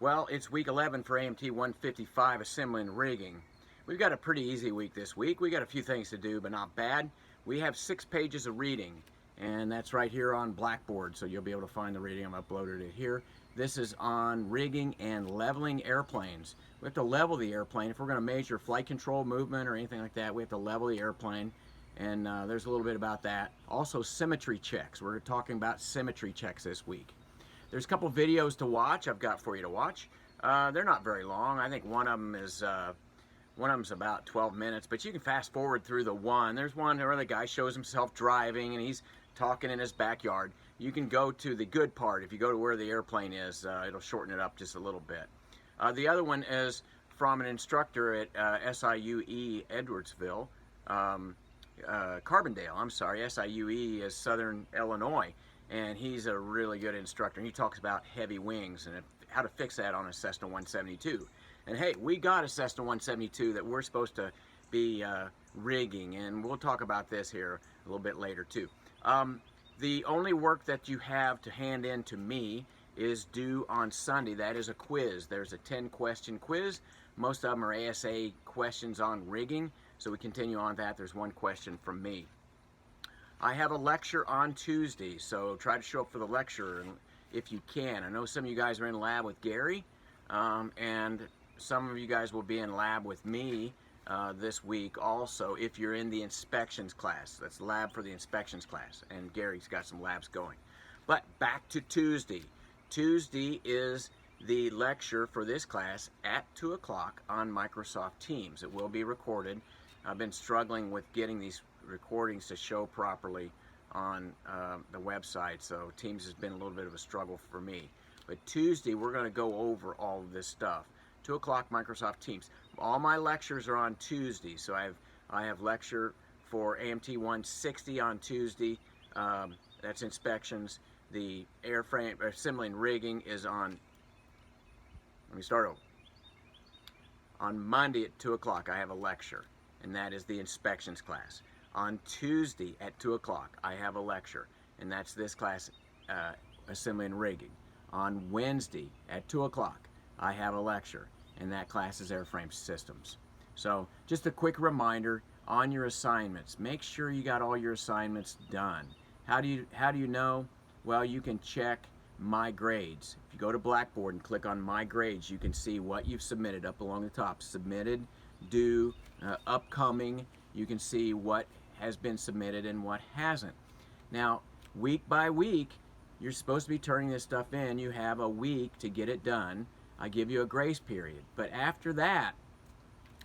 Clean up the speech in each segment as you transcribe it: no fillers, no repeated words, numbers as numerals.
Well, it's week 11 for AMT155 assembling and rigging. We've got a pretty easy week this week. We got a few things to do, but not bad. We have 6 pages of reading, and that's right here on Blackboard, so you'll be able to find the reading. I've uploaded it here. This is on rigging and leveling airplanes. We have to level the airplane. If we're going to measure flight control movement or anything like that, we have to level the airplane, and there's a little bit about that. Also, symmetry checks. We're talking about symmetry checks this week. There's a couple videos to watch I've got for you to watch. They're not very long. I think one of them is about 12 minutes, but you can fast forward through the one. There's one where the guy shows himself driving and he's talking in his backyard. You can go to the good part. If you go to where the airplane is, it'll shorten it up just a little bit. The other one is from an instructor at SIUE Edwardsville, Carbondale, I'm sorry. SIUE is Southern Illinois. And he's a really good instructor. He talks about heavy wings and how to fix that on a Cessna 172. And hey, we got a Cessna 172 that we're supposed to be rigging, and we'll talk about this here a little bit later too. The only work that you have to hand in to me is due on Sunday. That is a quiz. There's a 10-question quiz. Most of them are ASA questions on rigging, so we continue on that. There's one question from me. I have a lecture on Tuesday, so try to show up for the lecture if you can. I know some of you guys are in lab with Gary, and some of you guys will be in lab with me this week also if you're in the inspections class. That's lab for the inspections class, and Gary's got some labs going. But back to Tuesday. Tuesday is the lecture for this class at 2 o'clock on Microsoft Teams. It will be recorded. I've been struggling with getting these recordings to show properly on the website, so Teams has been a little bit of a struggle for me. But Tuesday we're going to go over all of this stuff. 2 o'clock Microsoft Teams. All my lectures are on Tuesday, so I have lecture for AMT160 on Tuesday. That's inspections. The airframe assembly and rigging is on. Let me start over. On Monday at 2 o'clock I have a lecture, and that is the inspections class. On Tuesday at 2 o'clock, I have a lecture, and that's this class, assembly and rigging. On Wednesday at 2 o'clock, I have a lecture, and that class is airframe systems. So just a quick reminder on your assignments. Make sure you got all your assignments done. How do you know? Well, you can check My Grades. If you go to Blackboard and click on My Grades, you can see what you've submitted up along the top. Submitted, due, upcoming. You can see what has been submitted and what hasn't. Now, week by week, you're supposed to be turning this stuff in. You have a week to get it done. I give you a grace period. But after that,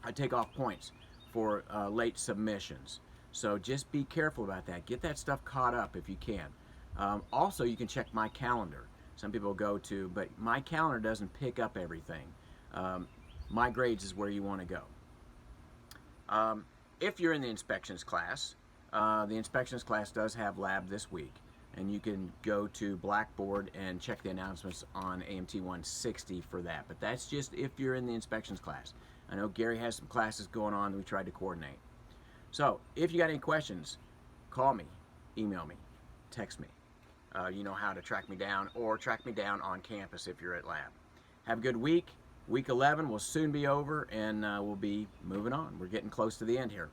I take off points for late submissions. So just be careful about that. Get that stuff caught up if you can. Also, you can check my calendar. Some people go to, but my calendar doesn't pick up everything. My Grades is where you want to go. If you're in the inspections class does have lab this week, and you can go to Blackboard and check the announcements on AMT160 for that. But that's just if you're in the inspections class. I know Gary has some classes going on that we tried to coordinate. So if you got any questions, call me, email me, text me. You know how to track me down, or track me down on campus if you're at lab. Have a good week. Week 11 will soon be over, and we'll be moving on. We're getting close to the end here.